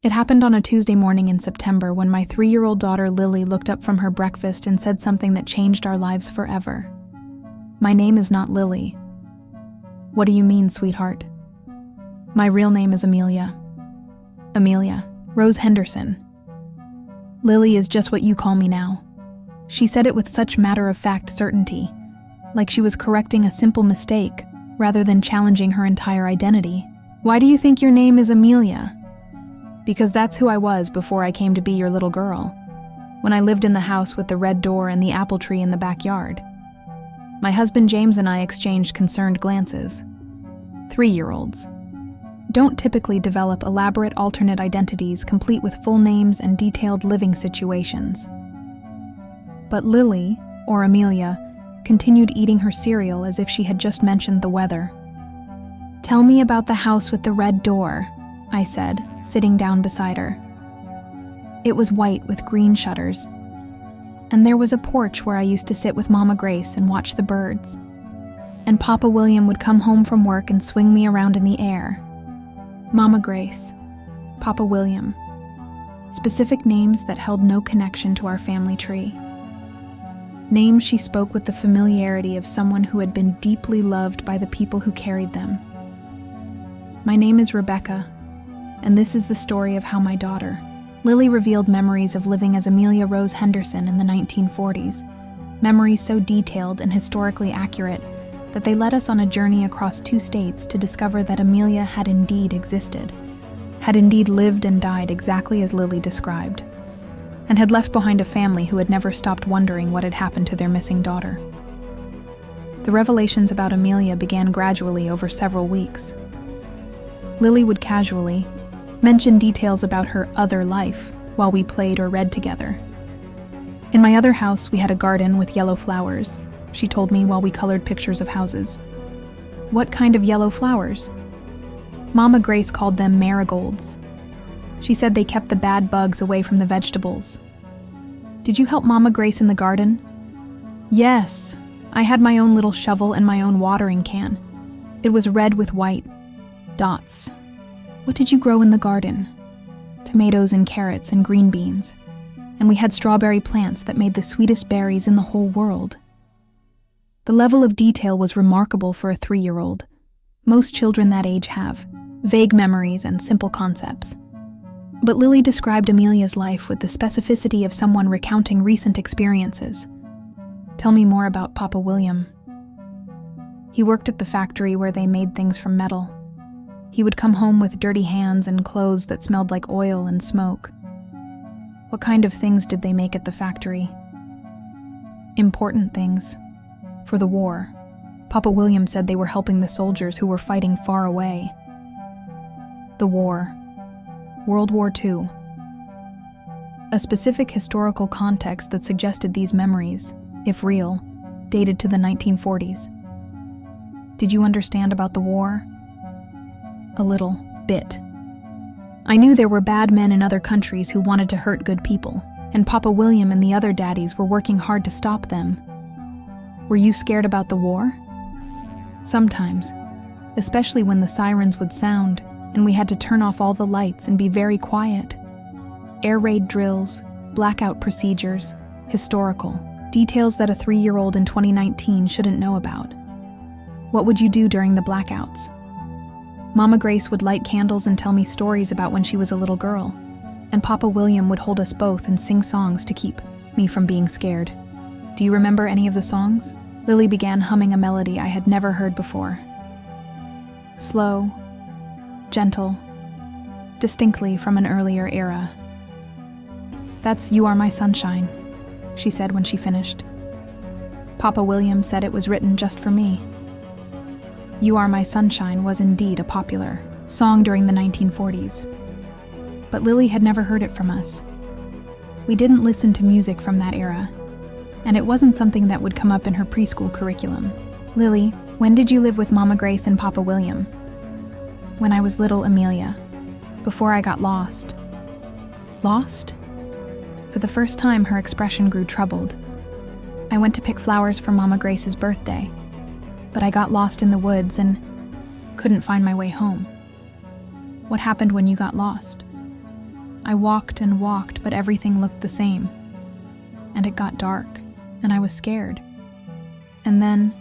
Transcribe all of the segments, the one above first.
It happened on a Tuesday morning in September when my 3-year-old daughter Lily looked up from her breakfast and said something that changed our lives forever. "My name is not Lily." "What do you mean, sweetheart?" "My real name is Amelia. Amelia Rose Henderson. Lily is just what you call me now." She said it with such matter-of-fact certainty, like she was correcting a simple mistake rather than challenging her entire identity. "Why do you think your name is Amelia?" "Because that's who I was before I came to be your little girl, when I lived in the house with the red door and the apple tree in the backyard." My husband James and I exchanged concerned glances. 3-year-olds don't typically develop elaborate alternate identities complete with full names and detailed living situations. But Lily, or Amelia, continued eating her cereal as if she had just mentioned the weather. "Tell me about the house with the red door," I said, sitting down beside her. It was white with green shutters, and there was a porch where I used to sit with Mama Grace and watch the birds. And Papa William would come home from work and swing me around in the air. Mama Grace, Papa William, specific names that held no connection to our family tree. Names she spoke with the familiarity of someone who had been deeply loved by the people who carried them. "My name is Rebecca, and this is the story of how my daughter." Lily revealed memories of living as Amelia Rose Henderson in the 1940s, memories so detailed and historically accurate that they led us on a journey across 2 states to discover that Amelia had indeed existed, had indeed lived and died exactly as Lily described, and had left behind a family who had never stopped wondering what had happened to their missing daughter. The revelations about Amelia began gradually over several weeks. Lily would casually mention details about her other life while we played or read together. "In my other house, we had a garden with yellow flowers," she told me while we colored pictures of houses. "What kind of yellow flowers?" Mama Grace called them marigolds. She said they kept the bad bugs away from the vegetables. "Did you help Mama Grace in the garden?" "Yes. I had my own little shovel and my own watering can. It was red with white dots." "What did you grow in the garden?" "Tomatoes and carrots and green beans. And we had strawberry plants that made the sweetest berries in the whole world." The level of detail was remarkable for a 3-year-old. Most children that age have vague memories and simple concepts. But Lily described Amelia's life with the specificity of someone recounting recent experiences. "Tell me more about Papa William." "He worked at the factory where they made things from metal. He would come home with dirty hands and clothes that smelled like oil and smoke." "What kind of things did they make at the factory?" "Important things. For the war. Papa William said they were helping the soldiers who were fighting far away." The war. World War II. A specific historical context that suggested these memories, if real, dated to the 1940s. "Did you understand about the war?" "A little bit. I knew there were bad men in other countries who wanted to hurt good people, and Papa William and the other daddies were working hard to stop them." "Were you scared about the war?" "Sometimes, especially when the sirens would sound and we had to turn off all the lights and be very quiet. Air raid drills, blackout procedures, historical details that a 3-year-old in 2019 shouldn't know about." "What would you do during the blackouts?" Mama Grace would light candles and tell me stories about when she was a little girl, and Papa William would hold us both and sing songs to keep me from being scared. "Do you remember any of the songs?" Lily began humming a melody I had never heard before. Slow, gentle, distinctly from an earlier era. "That's You Are My Sunshine," she said when she finished. "Papa William said it was written just for me." You Are My Sunshine was indeed a popular song during the 1940s. But Lily had never heard it from us. We didn't listen to music from that era, and it wasn't something that would come up in her preschool curriculum. "Lily, when did you live with Mama Grace and Papa William?" "When I was little, Amelia. Before I got lost." "Lost?" For the first time, her expression grew troubled. "I went to pick flowers for Mama Grace's birthday, but I got lost in the woods and couldn't find my way home." "What happened when you got lost?" I walked and walked, but everything looked the same. And it got dark, and I was scared. And then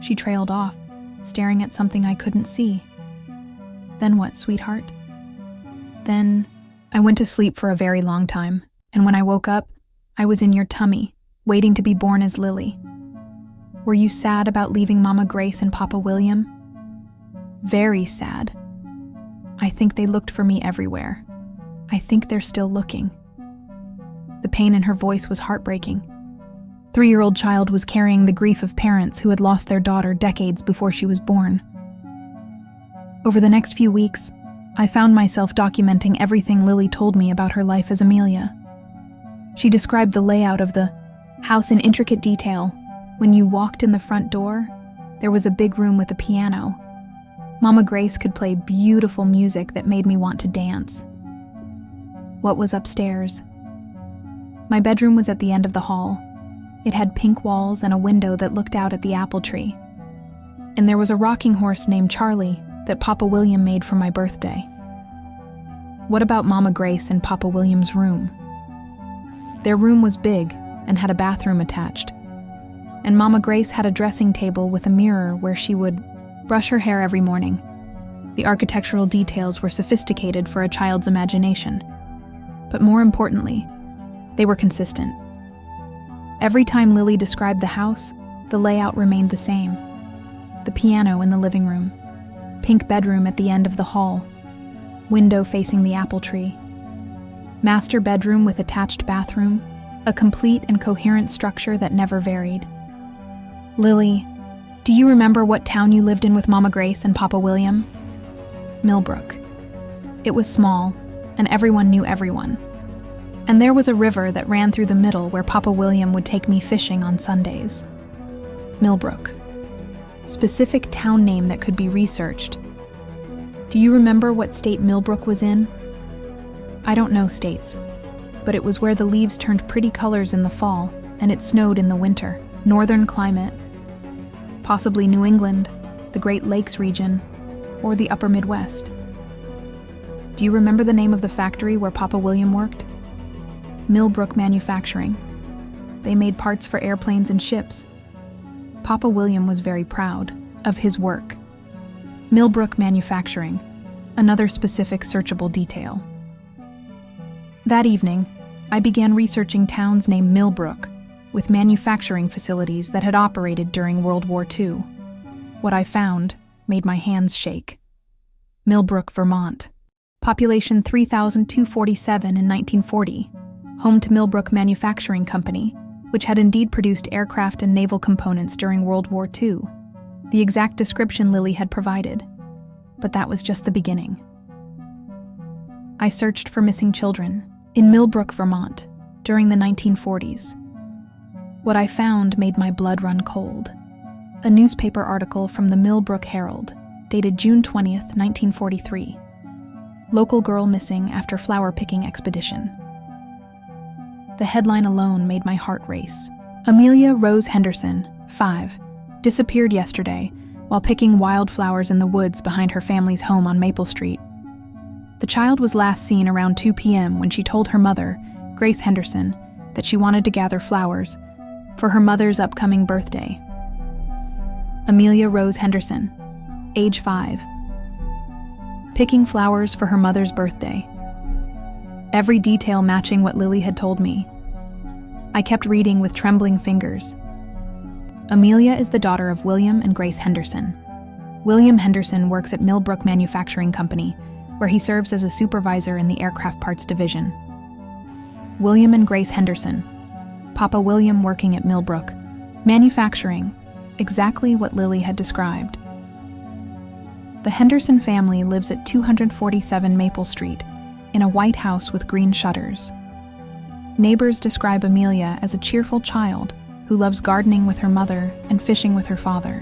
she trailed off, staring at something I couldn't see. Then what, sweetheart? Then I went to sleep for a very long time, and when I woke up, I was in your tummy, waiting to be born as Lily. Were you sad about leaving Mama Grace and Papa William? Very sad. I think they looked for me everywhere. I think they're still looking. The pain in her voice was heartbreaking. 3-year-old child was carrying the grief of parents who had lost their daughter decades before she was born. Over the next few weeks, I found myself documenting everything Lily told me about her life as Amelia. She described the layout of the house in intricate detail. When you walked in the front door, there was a big room with a piano. Mama Grace could play beautiful music that made me want to dance. What was upstairs? My bedroom was at the end of the hall. It had pink walls and a window that looked out at the apple tree. And there was a rocking horse named Charlie that Papa William made for my birthday. What about Mama Grace and Papa William's room? Their room was big and had a bathroom attached. And Mama Grace had a dressing table with a mirror where she would brush her hair every morning. The architectural details were sophisticated for a child's imagination. But more importantly, they were consistent. Every time Lily described the house, the layout remained the same. The piano in the living room, pink bedroom at the end of the hall, window facing the apple tree, master bedroom with attached bathroom, a complete and coherent structure that never varied. Lily, do you remember what town you lived in with Mama Grace and Papa William? Millbrook. It was small, and everyone knew everyone. And there was a river that ran through the middle where Papa William would take me fishing on Sundays. Millbrook. Specific town name that could be researched. Do you remember what state Millbrook was in? I don't know states, but it was where the leaves turned pretty colors in the fall and it snowed in the winter. Northern climate. Possibly New England, the Great Lakes region, or the Upper Midwest. Do you remember the name of the factory where Papa William worked? Millbrook Manufacturing. They made parts for airplanes and ships. Papa William was very proud of his work. Millbrook Manufacturing, another specific searchable detail. That evening, I began researching towns named Millbrook, with manufacturing facilities that had operated during World War II. What I found made my hands shake. Millbrook, Vermont. Population 3,247 in 1940. Home to Millbrook Manufacturing Company, which had indeed produced aircraft and naval components during World War II. The exact description Lily had provided. But that was just the beginning. I searched for missing children in Millbrook, Vermont, during the 1940s. What I found made my blood run cold. A newspaper article from the Millbrook Herald, dated June 20th, 1943. Local girl missing after flower picking expedition. The headline alone made my heart race. Amelia Rose Henderson, 5, disappeared yesterday while picking wildflowers in the woods behind her family's home on Maple Street. The child was last seen around 2 p.m. when she told her mother, Grace Henderson, that she wanted to gather flowers for her mother's upcoming birthday. Amelia Rose Henderson, age 5. Picking flowers for her mother's birthday. Every detail matching what Lily had told me. I kept reading with trembling fingers. Amelia is the daughter of William and Grace Henderson. William Henderson works at Millbrook Manufacturing Company, where he serves as a supervisor in the aircraft parts division. William and Grace Henderson. Papa William working at Millbrook. Manufacturing, exactly what Lily had described. The Henderson family lives at 247 Maple Street, in a white house with green shutters. Neighbors describe Amelia as a cheerful child who loves gardening with her mother and fishing with her father.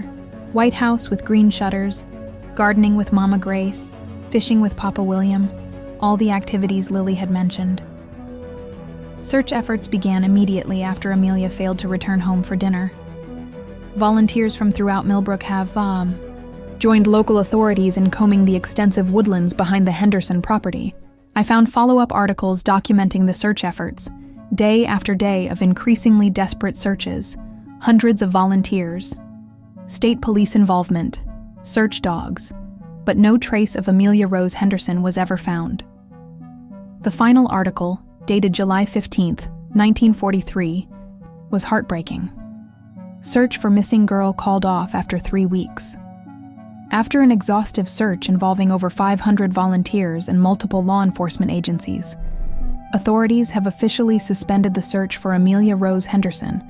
White house with green shutters, gardening with Mama Grace, fishing with Papa William, all the activities Lily had mentioned. Search efforts began immediately after Amelia failed to return home for dinner. Volunteers from throughout Millbrook have joined local authorities in combing the extensive woodlands behind the Henderson property. I found follow-up articles documenting the search efforts, day after day of increasingly desperate searches, hundreds of volunteers, state police involvement, search dogs, but no trace of Amelia Rose Henderson was ever found. The final article, dated July 15, 1943, was heartbreaking. Search for missing girl called off after 3 weeks. After an exhaustive search involving over 500 volunteers and multiple law enforcement agencies, authorities have officially suspended the search for Amelia Rose Henderson,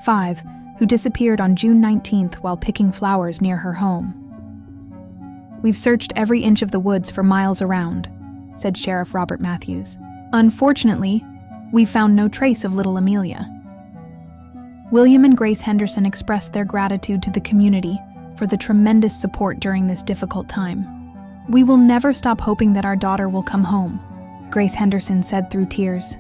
5, who disappeared on June 19th while picking flowers near her home. "We've searched every inch of the woods for miles around," said Sheriff Robert Matthews. "Unfortunately, we found no trace of little Amelia." William and Grace Henderson expressed their gratitude to the community for the tremendous support during this difficult time. "We will never stop hoping that our daughter will come home," Grace Henderson said through tears.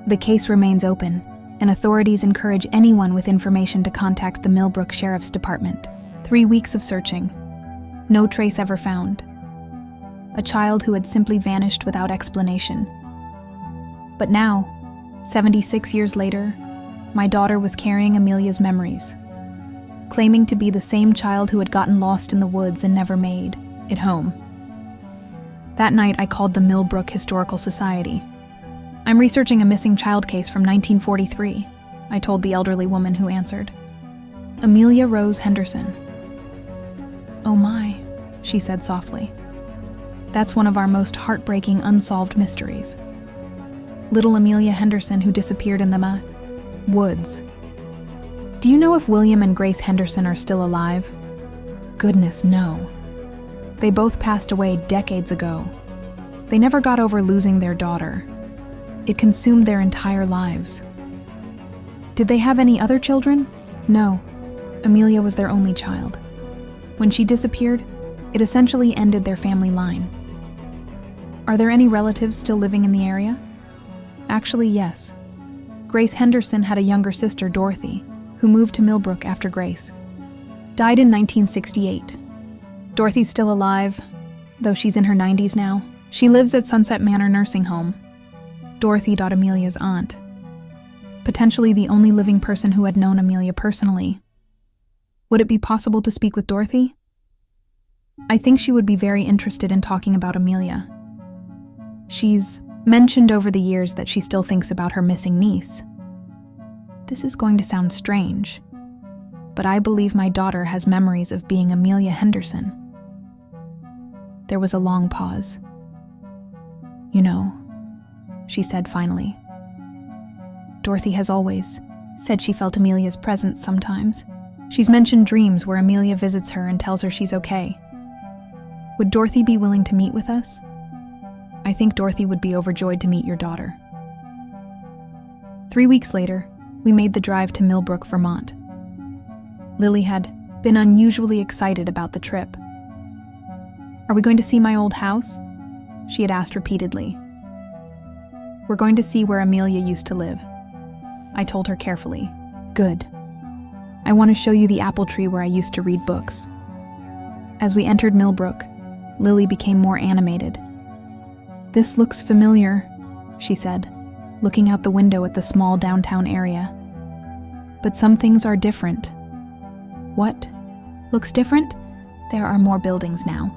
"The case remains open, and authorities encourage anyone with information to contact the Millbrook Sheriff's Department." 3 weeks of searching. No trace ever found. A child who had simply vanished without explanation. But now, 76 years later, my daughter was carrying Amelia's memories, claiming to be the same child who had gotten lost in the woods and never made it home. That night, I called the Millbrook Historical Society. "I'm researching a missing child case from 1943, I told the elderly woman who answered. "Amelia Rose Henderson." "Oh my," she said softly. "That's one of our most heartbreaking unsolved mysteries. Little Amelia Henderson who disappeared in the woods. Do you know if William and Grace Henderson are still alive?" "Goodness, no. They both passed away decades ago. They never got over losing their daughter. It consumed their entire lives." "Did they have any other children?" "No. Amelia was their only child. When she disappeared, it essentially ended their family line." "Are there any relatives still living in the area?" "Actually, yes. Grace Henderson had a younger sister, Dorothy, who moved to Millbrook after Grace. Died in 1968. Dorothy's still alive, though she's in her 90s now. She lives at Sunset Manor Nursing Home. Dorothy, Amelia's aunt. Potentially the only living person who had known Amelia personally. Would it be possible to speak with Dorothy? I think she would be very interested in talking about Amelia. She's mentioned over the years that she still thinks about her missing niece. This is going to sound strange, but I believe my daughter has memories of being Amelia Henderson." There was a long pause. "You know," she said finally, "Dorothy has always said she felt Amelia's presence sometimes. She's mentioned dreams where Amelia visits her and tells her she's okay. Would Dorothy be willing to meet with us? I think Dorothy would be overjoyed to meet your daughter." 3 weeks later, we made the drive to Millbrook, Vermont. Lily had been unusually excited about the trip. "Are we going to see my old house?" she had asked repeatedly. "We're going to see where Amelia used to live," I told her carefully. "Good. I want to show you the apple tree where I used to read books." As we entered Millbrook, Lily became more animated. "This looks familiar," she said, looking out the window at the small downtown area. "But some things are different." "What looks different?" "There are more buildings now,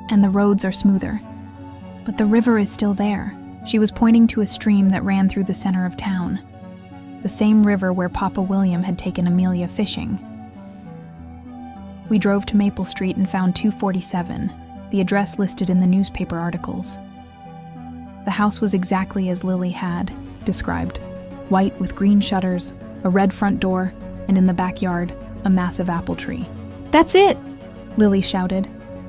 and the roads are smoother. But the river is still there." She was pointing to a stream that ran through the center of town, the same river where Papa William had taken Amelia fishing. We drove to Maple Street and found 247, the address listed in the newspaper articles. The house was exactly as Lily had described, white with green shutters, a red front door, and in the backyard, a massive apple tree. "That's it!" Lily shouted.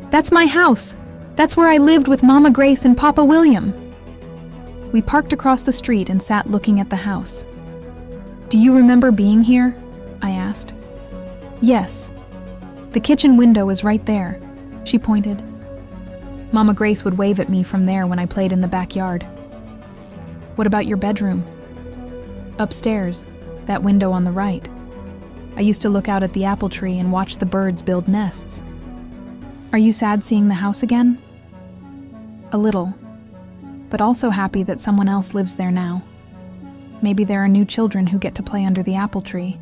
"That's my house! That's where I lived with Mama Grace and Papa William!" We parked across the street and sat looking at the house. "Do you remember being here?" I asked. "Yes. The kitchen window is right there," she pointed. Mama Grace would wave at me from there when I played in the backyard. "What about your bedroom?" "Upstairs, that window on the right. I used to look out at the apple tree and watch the birds build nests." "Are you sad seeing the house again?" "A little. but also happy that someone else lives there now. Maybe there are new children who get to play under the apple tree.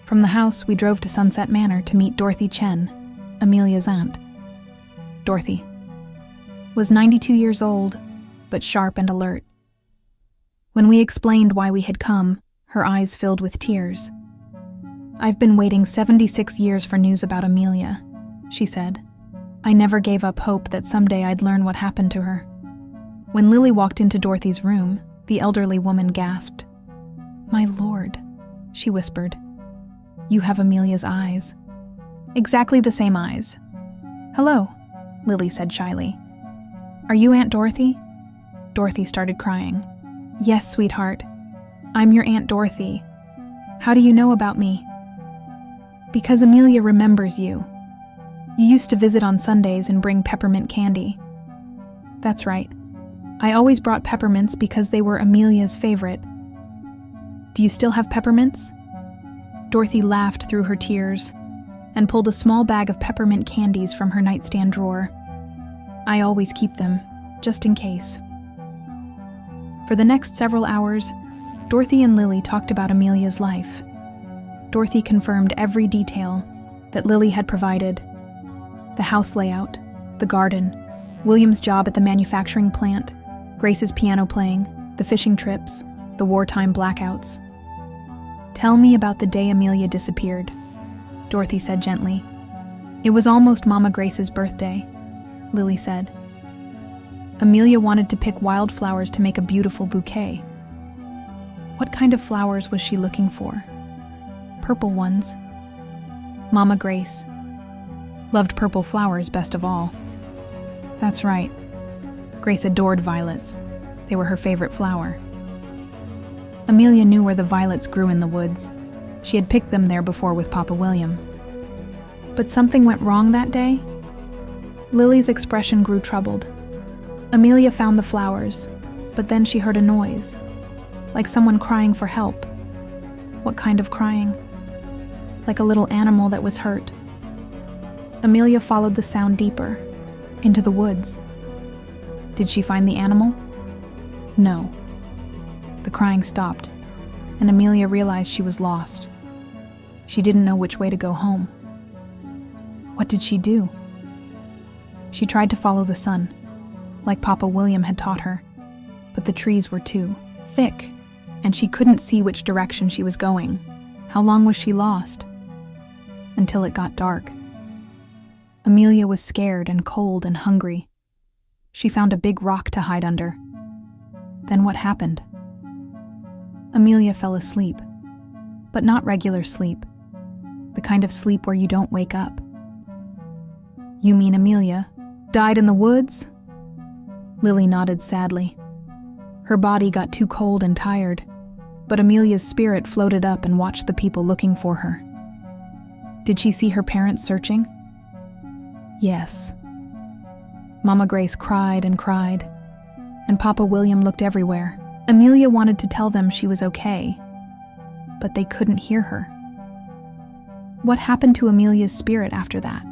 From the house, we drove to Sunset Manor to meet Dorothy Chen, Amelia's aunt. Dorothy was 92 years old, but sharp and alert. When we explained why we had come, her eyes filled with tears. "I've been waiting 76 years for news about Amelia," she said. "I never gave up hope that someday I'd learn what happened to her." When Lily walked into Dorothy's room, the elderly woman gasped. "My lord," she whispered. "You have Amelia's eyes." "Exactly the same eyes." "Hello," Lily said shyly. "Are you Aunt Dorothy?" Dorothy started crying. "Yes, sweetheart. I'm your Aunt Dorothy. How do you know about me?" "Because Amelia remembers you. You used to visit on Sundays and bring peppermint candy." "That's right. I always brought peppermints because they were Amelia's favorite." "Do you still have peppermints?" Dorothy laughed through her tears and pulled a small bag of peppermint candies from her nightstand drawer. "I always keep them, just in case." For the next several hours, Dorothy and Lily talked about Amelia's life. Dorothy confirmed every detail that Lily had provided: the house layout, the garden, William's job at the manufacturing plant, Grace's piano playing, the fishing trips, the wartime blackouts. "Tell me about the day Amelia disappeared," Dorothy said gently. "It was almost Mama Grace's birthday," Lily said. "Amelia wanted to pick wildflowers to make a beautiful bouquet." "What kind of flowers was she looking for?" "Purple ones." Mama Grace loved purple flowers best of all. That's right. Grace adored violets. They were her favorite flower. Amelia knew where the violets grew in the woods. She had picked them there before with Papa William. But something went wrong that day? Lily's expression grew troubled. Amelia found the flowers, but then she heard a noise, like someone crying for help. What kind of crying? Like a little animal that was hurt. Amelia followed the sound deeper, into the woods. Did she find the animal? No. The crying stopped, and Amelia realized she was lost. She didn't know which way to go home. What did she do? She tried to follow the sun, like Papa William had taught her, but the trees were too thick, and she couldn't see which direction she was going. How long was she lost? Until it got dark. Amelia was scared and cold and hungry. She found a big rock to hide under. Then what happened? Amelia fell asleep, but not regular sleep, the kind of sleep where you don't wake up. You mean Amelia died in the woods? Lily nodded sadly. Her body got too cold and tired, but Amelia's spirit floated up and watched the people looking for her. Did she see her parents searching? Yes. Mama Grace cried and cried, and Papa William looked everywhere. Amelia wanted to tell them she was okay, but they couldn't hear her. What happened to Amelia's spirit after that?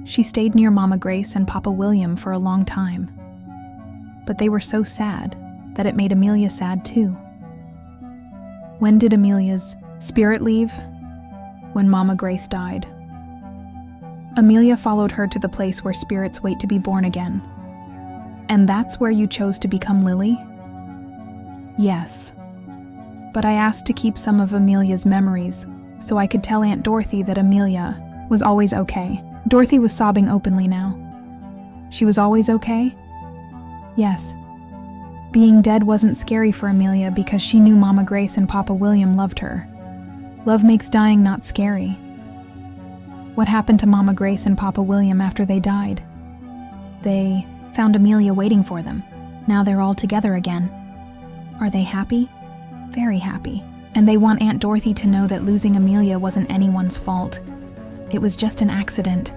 She stayed near Mama Grace and Papa William for a long time, but they were so sad that it made Amelia sad too. When did Amelia's spirit leave? When Mama Grace died. Amelia followed her to the place where spirits wait to be born again. And that's where you chose to become Lily? Yes. But I asked to keep some of Amelia's memories so I could tell Aunt Dorothy that Amelia was always okay. Dorothy was sobbing openly now. She was always okay? Yes. Being dead wasn't scary for Amelia because she knew Mama Grace and Papa William loved her. Love makes dying not scary. What happened to Mama Grace and Papa William after they died? They found Amelia waiting for them. Now they're all together again. Are they happy? Very happy. And they want Aunt Dorothy to know that losing Amelia wasn't anyone's fault. It was just an accident.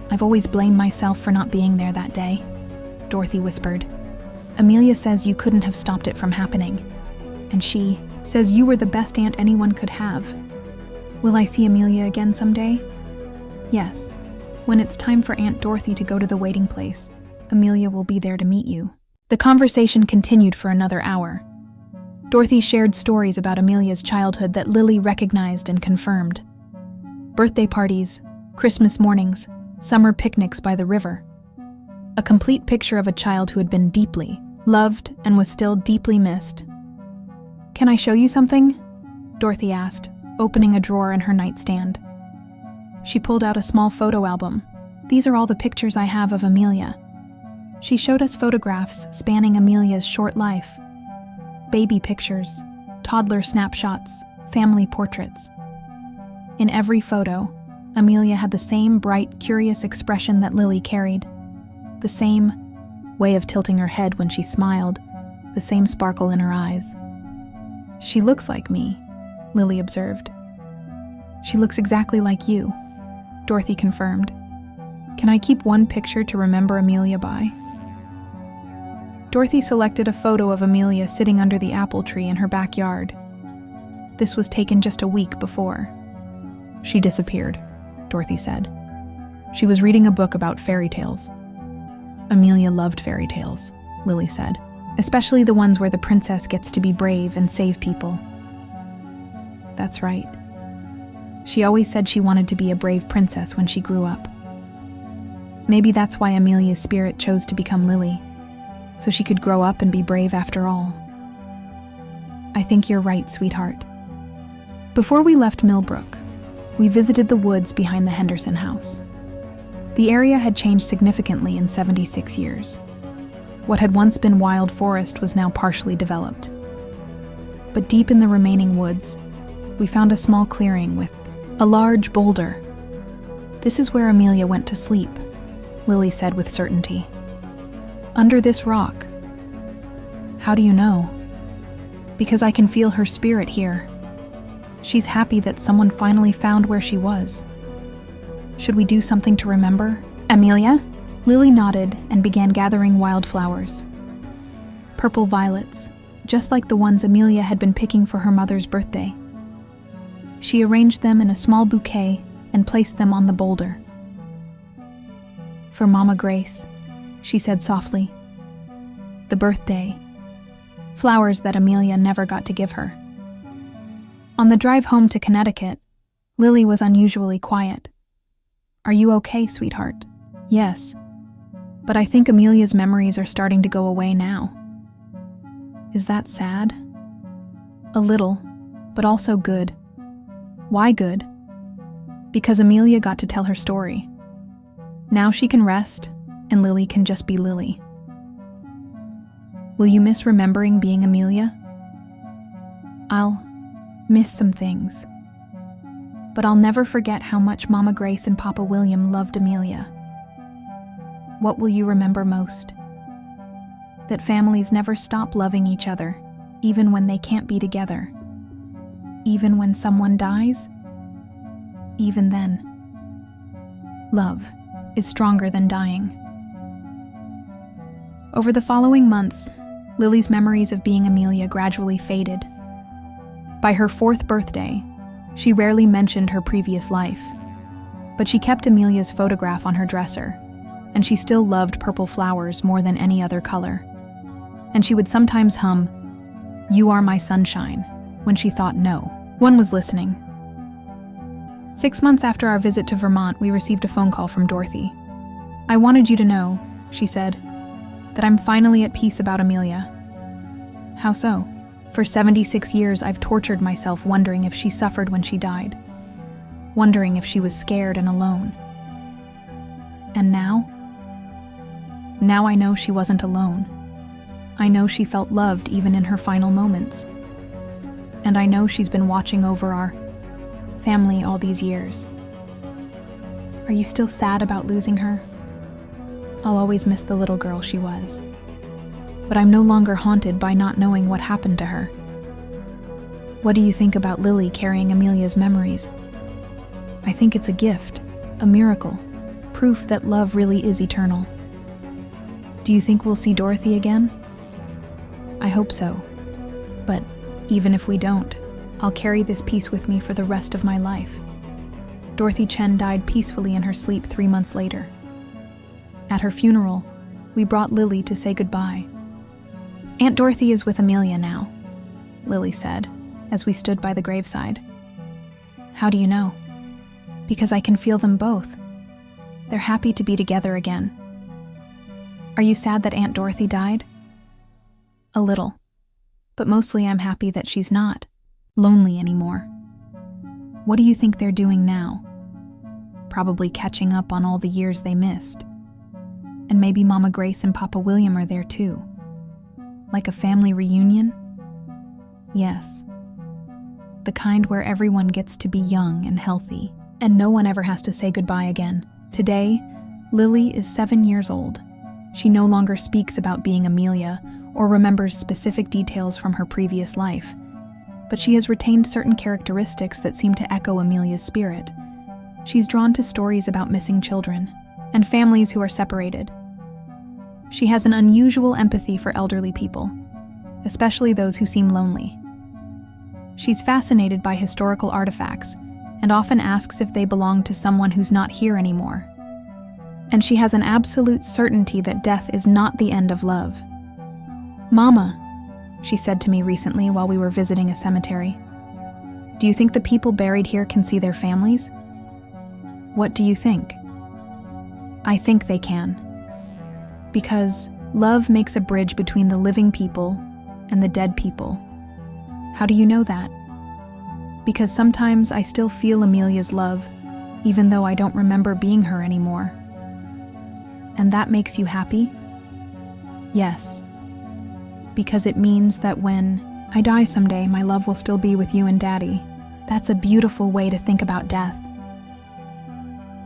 I've always blamed myself for not being there that day, Dorothy whispered. Amelia says you couldn't have stopped it from happening. And she says you were the best aunt anyone could have. Will I see Amelia again someday? Yes. When it's time for Aunt Dorothy to go to the waiting place, Amelia will be there to meet you." The conversation continued for another hour. Dorothy shared stories about Amelia's childhood that Lily recognized and confirmed. Birthday parties, Christmas mornings, summer picnics by the river. A complete picture of a child who had been deeply loved and was still deeply missed. "Can I show you something?" Dorothy asked, opening a drawer in her nightstand. She pulled out a small photo album. "These are all the pictures I have of Amelia." She showed us photographs spanning Amelia's short life. Baby pictures, toddler snapshots, family portraits. In every photo, Amelia had the same bright, curious expression that Lily carried. The same way of tilting her head when she smiled, the same sparkle in her eyes. "She looks like me," Lily observed. "She looks exactly like you," Dorothy confirmed. "Can I keep one picture to remember Amelia by?" Dorothy selected a photo of Amelia sitting under the apple tree in her backyard. This was taken just a week before. "She disappeared," Dorothy said. "She was reading a book about fairy tales." "Amelia loved fairy tales," Lily said, "especially the ones where the princess gets to be brave and save people." "That's right. She always said she wanted to be a brave princess when she grew up. Maybe that's why Amelia's spirit chose to become Lily, so she could grow up and be brave after all." "I think you're right, sweetheart." Before we left Millbrook, we visited the woods behind the Henderson house. The area had changed significantly in 76 years. What had once been wild forest was now partially developed. But deep in the remaining woods, we found a small clearing with a large boulder. "This is where Amelia went to sleep," Lily said with certainty. "Under this rock." "How do you know?" "Because I can feel her spirit here. She's happy that someone finally found where she was." "Should we do something to remember Amelia?" Lily nodded and began gathering wildflowers. Purple violets, just like the ones Amelia had been picking for her mother's birthday. She arranged them in a small bouquet and placed them on the boulder. "For Mama Grace," she said softly. "The birthday. Flowers that Amelia never got to give her." On the drive home to Connecticut, Lily was unusually quiet. "Are you okay, sweetheart?" "Yes, but I think Amelia's memories are starting to go away now." "Is that sad?" "A little, but also good." "Why good?" "Because Amelia got to tell her story. Now she can rest, and Lily can just be Lily." "Will you miss remembering being Amelia?" "I'll miss some things. But I'll never forget how much Mama Grace and Papa William loved Amelia." "What will you remember most?" "That families never stop loving each other, even when they can't be together. Even when someone dies? Even then. Love is stronger than dying." Over the following months, Lily's memories of being Amelia gradually faded. By her 4th birthday, she rarely mentioned her previous life, but she kept Amelia's photograph on her dresser, and she still loved purple flowers more than any other color. And she would sometimes hum, "You Are My Sunshine," when she thought no one was listening. 6 months after our visit to Vermont, we received a phone call from Dorothy. "I wanted you to know," she said, "that I'm finally at peace about Amelia." "How so?" "For 76 years, I've tortured myself wondering if she suffered when she died, wondering if she was scared and alone. And now? Now I know she wasn't alone. I know she felt loved even in her final moments. And I know she's been watching over our family all these years." "Are you still sad about losing her?" "I'll always miss the little girl she was. But I'm no longer haunted by not knowing what happened to her." "What do you think about Lily carrying Amelia's memories?" "I think it's a gift, a miracle, proof that love really is eternal." "Do you think we'll see Dorothy again?" "I hope so. But even if we don't, I'll carry this peace with me for the rest of my life." Dorothy Chen died peacefully in her sleep 3 months later. At her funeral, we brought Lily to say goodbye. "Aunt Dorothy is with Amelia now," Lily said, as we stood by the graveside. "How do you know?" "Because I can feel them both. They're happy to be together again." "Are you sad that Aunt Dorothy died?" "A little. But mostly I'm happy that she's not lonely anymore." "What do you think they're doing now?" "Probably catching up on all the years they missed. And maybe Mama Grace and Papa William are there too. Like a family reunion?" "Yes. The kind where everyone gets to be young and healthy, and no one ever has to say goodbye again." Today, Lily is 7 years old. She no longer speaks about being Amelia or remembers specific details from her previous life, but she has retained certain characteristics that seem to echo Amelia's spirit. She's drawn to stories about missing children and families who are separated. She has an unusual empathy for elderly people, especially those who seem lonely. She's fascinated by historical artifacts and often asks if they belong to someone who's not here anymore. And she has an absolute certainty that death is not the end of love. "Mama," she said to me recently while we were visiting a cemetery, "do you think the people buried here can see their families?" "What do you think?" "I think they can. Because love makes a bridge between the living people and the dead people." "How do you know that?" "Because sometimes I still feel Amelia's love, even though I don't remember being her anymore." "And that makes you happy?" "Yes. Because it means that when I die someday, my love will still be with you and Daddy." That's a beautiful way to think about death.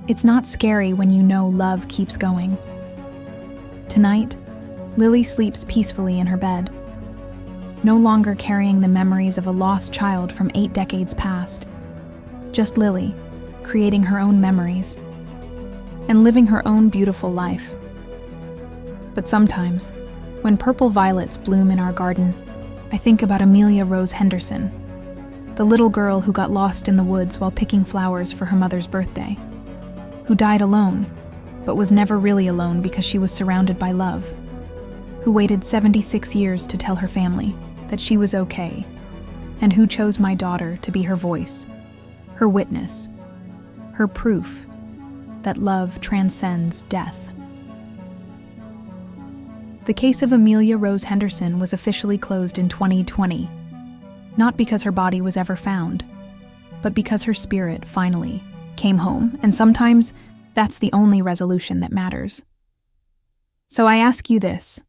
It's not scary when you know love keeps going. Tonight, Lily sleeps peacefully in her bed, no longer carrying the memories of a lost child from 8 decades past. Just Lily, creating her own memories and living her own beautiful life. But sometimes, when purple violets bloom in our garden, I think about Amelia Rose Henderson, the little girl who got lost in the woods while picking flowers for her mother's birthday, who died alone, but was never really alone because she was surrounded by love, who waited 76 years to tell her family that she was okay, and who chose my daughter to be her voice, her witness, her proof that love transcends death. The case of Amelia Rose Henderson was officially closed in 2020, not because her body was ever found, but because her spirit finally came home, and sometimes that's the only resolution that matters. So I ask you this: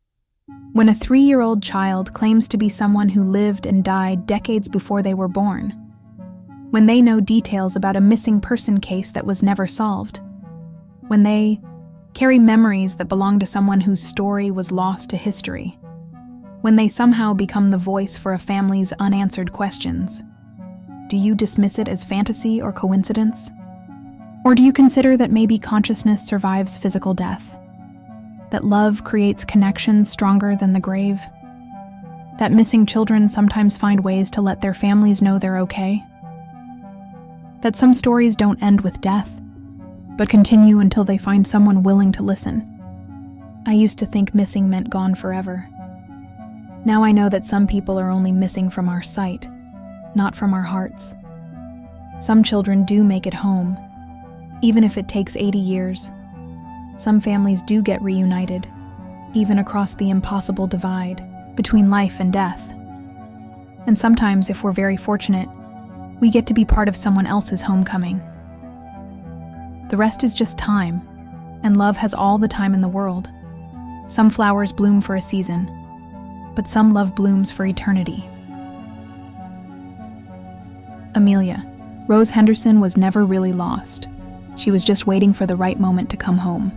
when a 3-year-old child claims to be someone who lived and died decades before they were born, when they know details about a missing person case that was never solved, when they carry memories that belong to someone whose story was lost to history, when they somehow become the voice for a family's unanswered questions, do you dismiss it as fantasy or coincidence? Or do you consider that maybe consciousness survives physical death? That love creates connections stronger than the grave? That missing children sometimes find ways to let their families know they're okay? That some stories don't end with death, but continue until they find someone willing to listen? I used to think missing meant gone forever. Now I know that some people are only missing from our sight, not from our hearts. Some children do make it home, even if it takes 80 years. Some families do get reunited, even across the impossible divide between life and death. And sometimes, if we're very fortunate, we get to be part of someone else's homecoming. The rest is just time, and love has all the time in the world. Some flowers bloom for a season, but some love blooms for eternity. Amelia Rose Henderson was never really lost. She was just waiting for the right moment to come home.